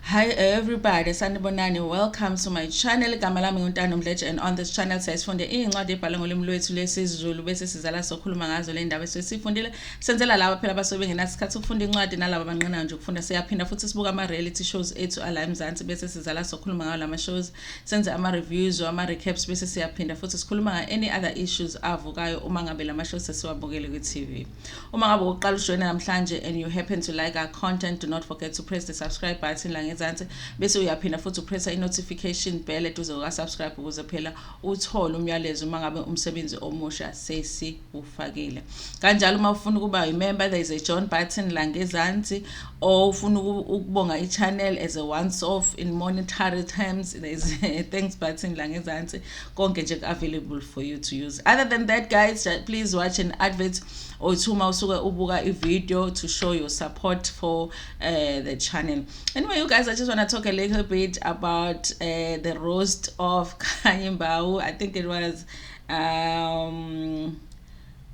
Hi everybody, sanibonani. Welcome to my channel. Igama lami nguNtando Mdletshe, and on this channel siyasifunde iy'ncwadi ebhalwe ngolimi lwethu lwesiZulu bese sizala sokhuluma ngazo le ndaba esifundile. Senzela laba phela abasuke bengenasikhathi ukufunda incwadi nalabo abanqenayo nje ukufunda. Siyaphinda futhi sibuka ama-reality shows ethu ala eMzansi bese sizala sokhuluma ngawo lama shows. Senze ama-reviews or ama-recaps bese siyaphinda futhi sikhuluma any other issues avukayo uma ngabe lama shows sesiwabukele kwi-TV. Uma ngabe uqala ujoyina namhlanje and you happen to like our content, do not forget to press the subscribe button la ngezansi bese uyaphinda futhi upressa i-notification bell eduze uka-subscribe ukuze phela uthole umyalezo uma ngabe umsebenzi omusha sesiwufakile. Kanjalo uma ufuna ukuba member, there is a join button la ngezansi, or ufuna ukubonga i-channel as a once off in monetary terms, there is a thanks button la ngezansi. Konke nje available for you to use. Other than that, guys, please watch an advert or two usuke ubuka i-video to show your support for the channel. Anyway, you guys, I just want to talk a little bit about the roast of Khanyi Mbau. I think it was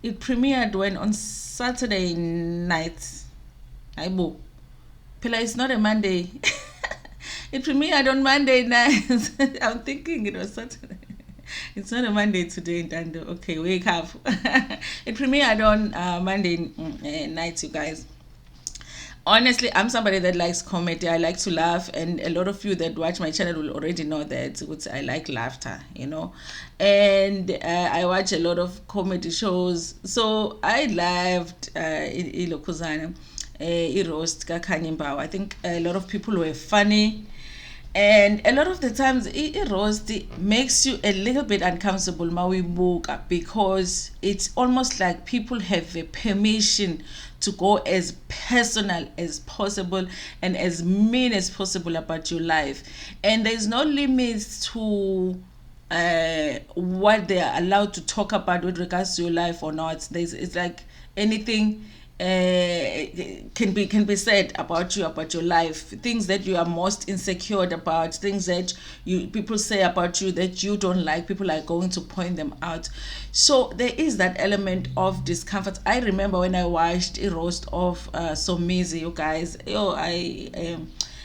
it premiered when on Saturday night. Aibo. Pila, it's not a Monday. It premiered on Monday night. I'm thinking it was Saturday. It's not a Monday today, Dando. Okay, wake up. It premiered on Monday night, you guys. Honestly, I'm somebody that likes comedy. I like to laugh, and a lot of you that watch my channel will already know that I like laughter, you know. And I watch a lot of comedy shows, so I loved Ilokuzana, roast Khanyi Mbau. I think a lot of people were funny. And a lot of the times, it roast makes you a little bit uncomfortable, mawibuka, because it's almost like people have a permission to go as personal as possible and as mean as possible about your life. And there's no limits to what they are allowed to talk about with regards to your life or not. It's like anything can be said about you, about your life, things that you are most insecure about, things that people say about you that you don't like, people are going to point them out. So there is that element of discomfort. I remember when I watched a roast of Somizi, you guys,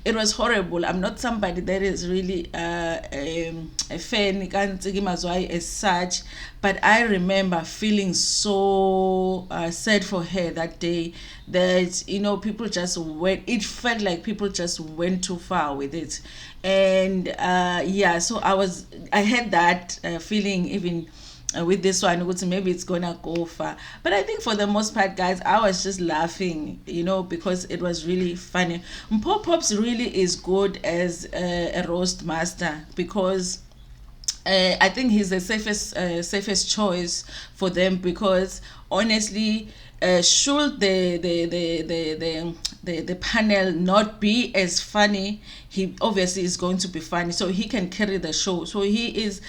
it was horrible. I'm not somebody that is really a fan as such, but I remember feeling so sad for her that day that, you know, people just went, it felt like people just went too far with it. And yeah, so I had that feeling even with this one, maybe it's gonna go far. But I think for the most part, guys, I was just laughing, you know, because it was really funny. Mbau Pops really is good as a roast master, because I think he's the safest choice for them, because honestly, should the panel not be as funny, he obviously is going to be funny, so he can carry the show. So he's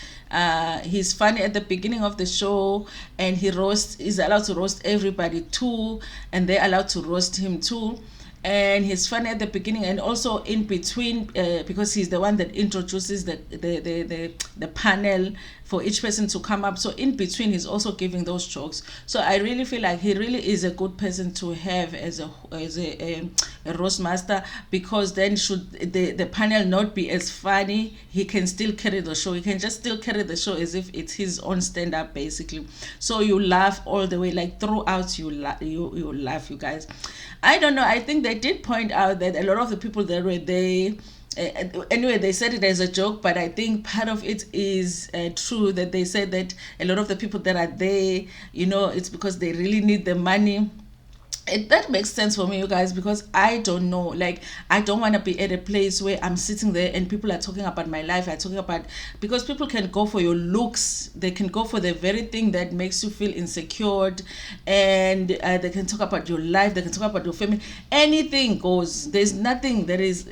funny at the beginning of the show, and is allowed to roast everybody too, and they're allowed to roast him too. And he's funny at the beginning and also in between, because he's the one that introduces the panel for each person to come up. So in between, he's also giving those jokes. So I really feel like he really is a good person to have as a roast master, because then should the panel not be as funny, he can still carry the show. He can just still carry the show as if it's his own stand-up, basically. So you laugh all the way, like throughout you laugh, you guys. I don't know. I think they did point out that a lot of the people that were there, anyway, they said it as a joke, but I think part of it is true, that they said that a lot of the people that are there, you know, it's because they really need the money. That makes sense for me, you guys, because I don't know, like, I don't want to be at a place where I'm sitting there and people are talking about my life, because people can go for your looks, they can go for the very thing that makes you feel insecure, and they can talk about your life, they can talk about your family, anything goes. There's nothing that is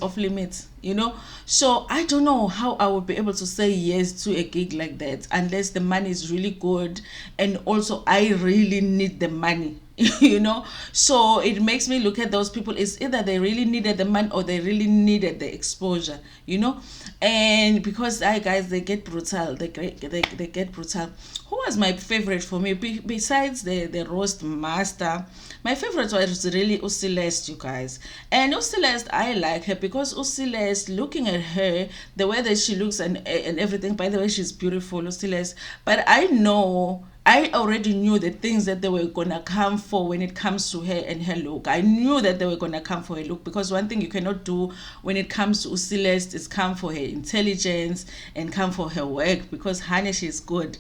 off limits, you know. So I don't know how I would be able to say yes to a gig like that unless the money is really good, and also I really need the money, you know. So it makes me look at those people, it's either they really needed the money or they really needed the exposure, you know. And because guys, they get brutal, they get brutal. Who was my favorite for me. Besides the roast master, my favorite was really Uceleste, you guys. And Uceleste, I like her because Uceleste, looking at her, the way that she looks and everything, by the way, she's beautiful, Uceleste. But I already knew the things that they were gonna come for when it comes to her and her look. I knew that they were gonna come for her look, because one thing you cannot do when it comes to Celeste is come for her intelligence and come for her work, because honey, she's good.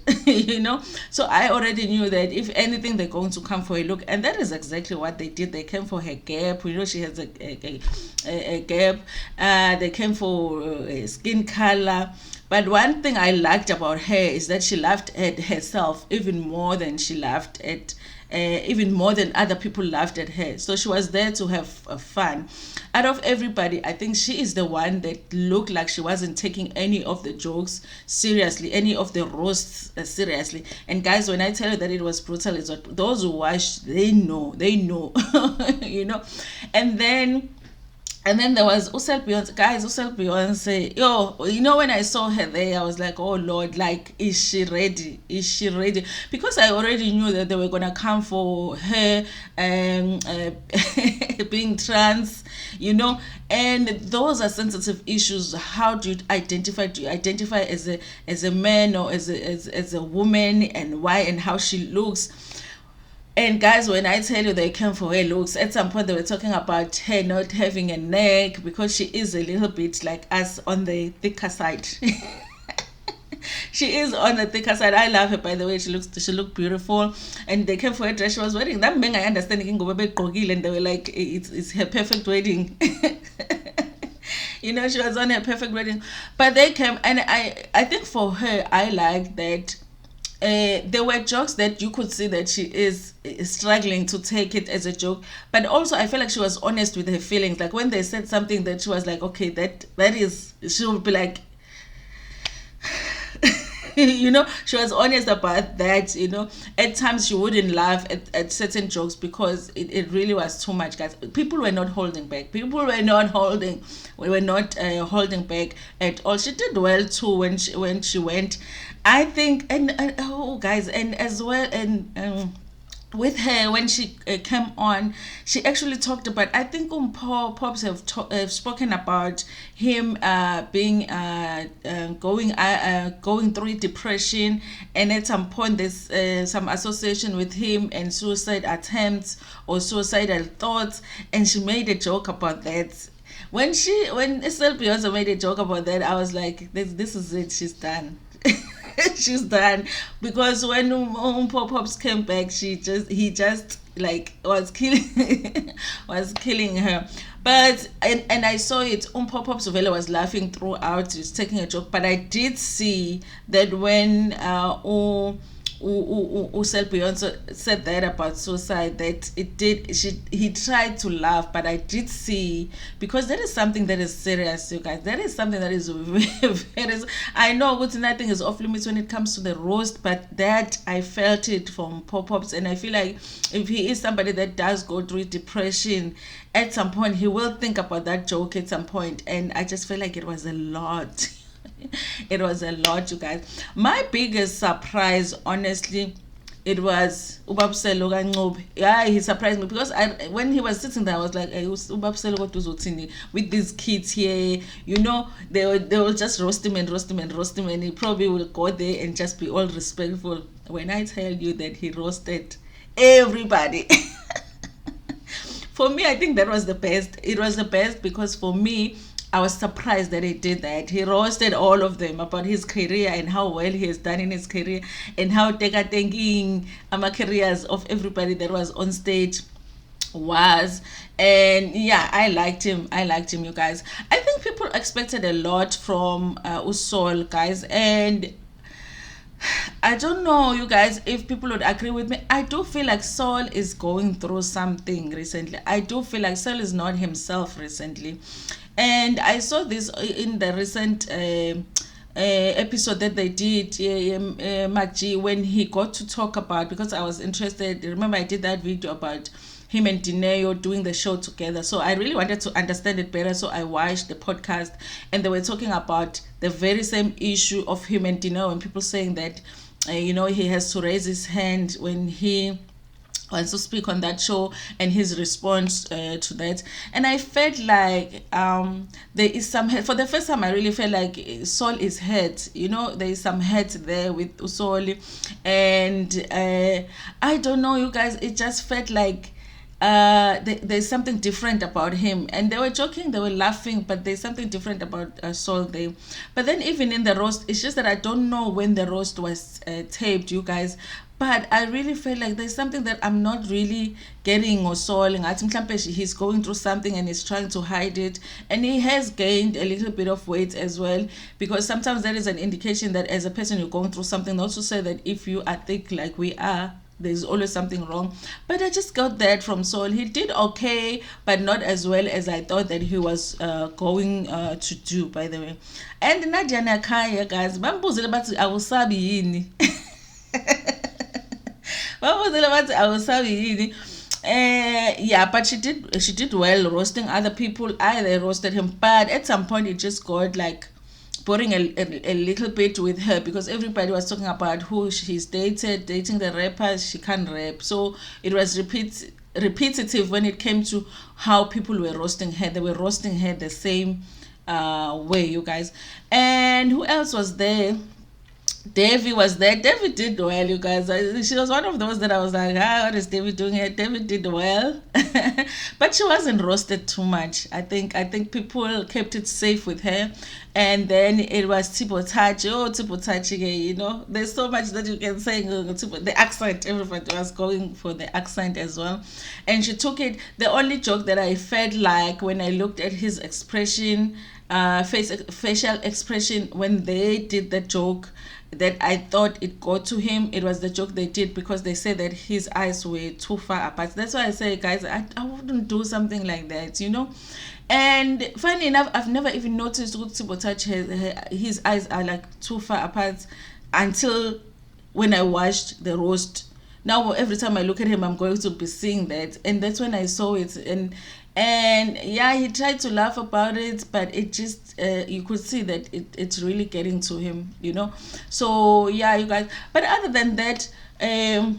So I already knew that if anything, they're going to come for her look, and that is exactly what they did. They came for her gap. She has a gap. They came for skin color. But one thing I liked about her is that she laughed at herself even more than she laughed at, even more than other people laughed at her. So she was there to have fun. Out of everybody, I think she is the one that looked like she wasn't taking any of the jokes seriously, any of the roasts seriously. And guys, when I tell you that it was brutal, it's what those who watch, they know, And then there was Usel Beyonce. Guys, Usel Beyonce. When I saw her there, I was like, oh Lord, like, is she ready? Is she ready? Because I already knew that they were going to come for her being trans, and those are sensitive issues. How do you identify? Do you identify as a man or as a woman, and why and how she looks? And guys, when I tell you they came for her looks, at some point they were talking about her not having a neck because she is a little bit like us on the thicker side. She is on the thicker side. I love her, by the way. She looked beautiful. And they came for her dress she was wearing. That thing I understand, and they were like, it's her perfect wedding. She was on her perfect wedding. But they came, and I think for her, I like that. There were jokes that you could see that she is struggling to take it as a joke, but also I feel like she was honest with her feelings. Like when they said something that she was like, okay, that is, she would be like, she was honest about that. At times she wouldn't laugh at certain jokes because it really was too much, guys. People were not holding back. We were not holding back at all. She did well too when she went, I think. And guys, and as well, and with her, when she came on, she actually talked about, I think Pops have spoken about him being going through depression, and at some point there's some association with him and suicide attempts or suicidal thoughts, and she made a joke about that. When Estelle Beyonce made a joke about that, I was like, this is it, she's done. She's done, because when Pops came back, he just like was killing her. But and I saw it. Pops Vela was laughing throughout. He's taking a joke, but I did see that when Usel Beyonce said that about suicide, that he tried to laugh, but I did see, because that is something that is serious, you guys. That is something that is very, I know nothing is off limits when it comes to the roast, but that I felt it from Pops, and I feel like if he is somebody that does go through depression, at some point he will think about that joke at some point, and I just feel like it was a lot. It was a lot, you guys. My biggest surprise, honestly, it was Ubabselo Kancobe. Yeah, he surprised me, because when he was sitting there, I was like, hey, Ubabselo with these kids here, they will just roast him, and he probably will go there and just be all respectful. When I tell you that he roasted everybody. For me, I think that was the best. It was the best because for me, I was surprised that he did that. He roasted all of them about his career and how well he has done in his career, and how thinking careers of everybody that was on stage was. And yeah, I liked him, you guys. I think people expected a lot from Usol, guys, and I don't know, you guys, if people would agree with me. I do feel like Saul is going through something recently. I do feel like Saul is not himself recently. And I saw this in the recent episode that they did, Maggi, when he got to talk about, because I was interested. Remember, I did that video about him and Dineo doing the show together. So I really wanted to understand it better. So I watched the podcast, and they were talking about the very same issue of him and Dineo, and people saying that you know, he has to raise his hand when he wants to speak on that show, and his response to that. And I felt like there is some hurt. For the first time I really felt like Saul is hurt, you know, there is some hurt there with Saul. And I don't know, you guys, it just felt like there's something different about him, and they were joking, they were laughing, but there's something different about Saul there. But then even in the roast, it's just that I don't know when the roast was taped, you guys, but I really feel like there's something that I'm not really getting or Saul. He's going through something and he's trying to hide it, and he has gained a little bit of weight as well, because sometimes that is an indication that as a person you're going through something. Not to say that if you are thick like we are, there's always something wrong, but I just got that from Saul. He did okay, but not as well as I thought that he was going to do, by the way. And Nadia Nakaya, guys, bambuzile bathi awusabi yini. Bambuzile bathi awusabi yini. Yeah, but she did well roasting other people. They roasted him, but at some point it just got like boring a little bit with her, because everybody was talking about who she's dating the rappers. She can't rap, so it was repetitive when it came to how people were roasting her. They were roasting her the same way, you guys. And who else was there? Davy was there. David did well, you guys. She was one of those that I was like, what is David doing here? David did well. But she wasn't roasted too much. I think people kept it safe with her. And then it was Tipotachi. Oh, Tipotachi, you know. There's so much that you can say. The accent, everybody was going for the accent as well. And she took it. The only joke that I felt like when I looked at his expression, facial expression, when they did the joke, that I thought it got to him, it was the joke they did, because they said that his eyes were too far apart. That's why I say, guys, I wouldn't do something like that, you know. And funny enough, I've never even noticed his eyes are like too far apart until when I watched the roast. Now every time I look at him, I'm going to be seeing that, and that's when I saw it. And yeah, he tried to laugh about it, but it just you could see that it's really getting to him, you know. So yeah, you guys, but other than that, I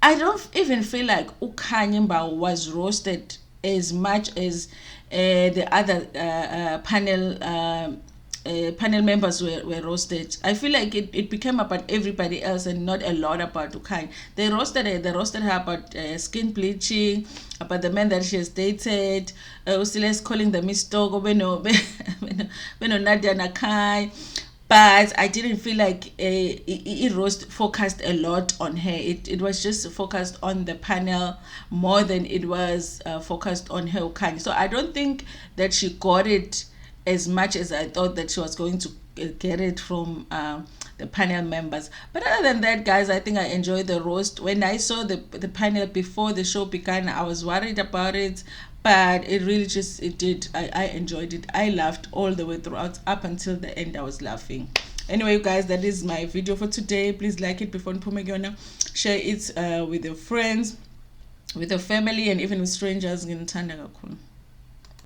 don't even feel like Khanyi Mbau was roasted as much as the other panel members were roasted. I feel like it became about everybody else and not a lot about Khanyi. They roasted her about skin bleaching, about the men that she has dated. Usiles calling them Mistogo, Beno Nadia Nakai. But I didn't feel like it roast focused a lot on her. It was just focused on the panel more than it was focused on her Khanyi. So I don't think that she got it as much as I thought that she was going to get it from the panel members. But other than that, guys, I think I enjoyed the roast. When I saw the panel before the show began, I was worried about it, but it really just, I enjoyed it. I laughed all the way throughout. Up until the end, I was laughing. Anyway, you guys, that is my video for today. Please like it before Npumegiona. Share it with your friends, with your family, and even with strangers. Ngithanda kakhulu.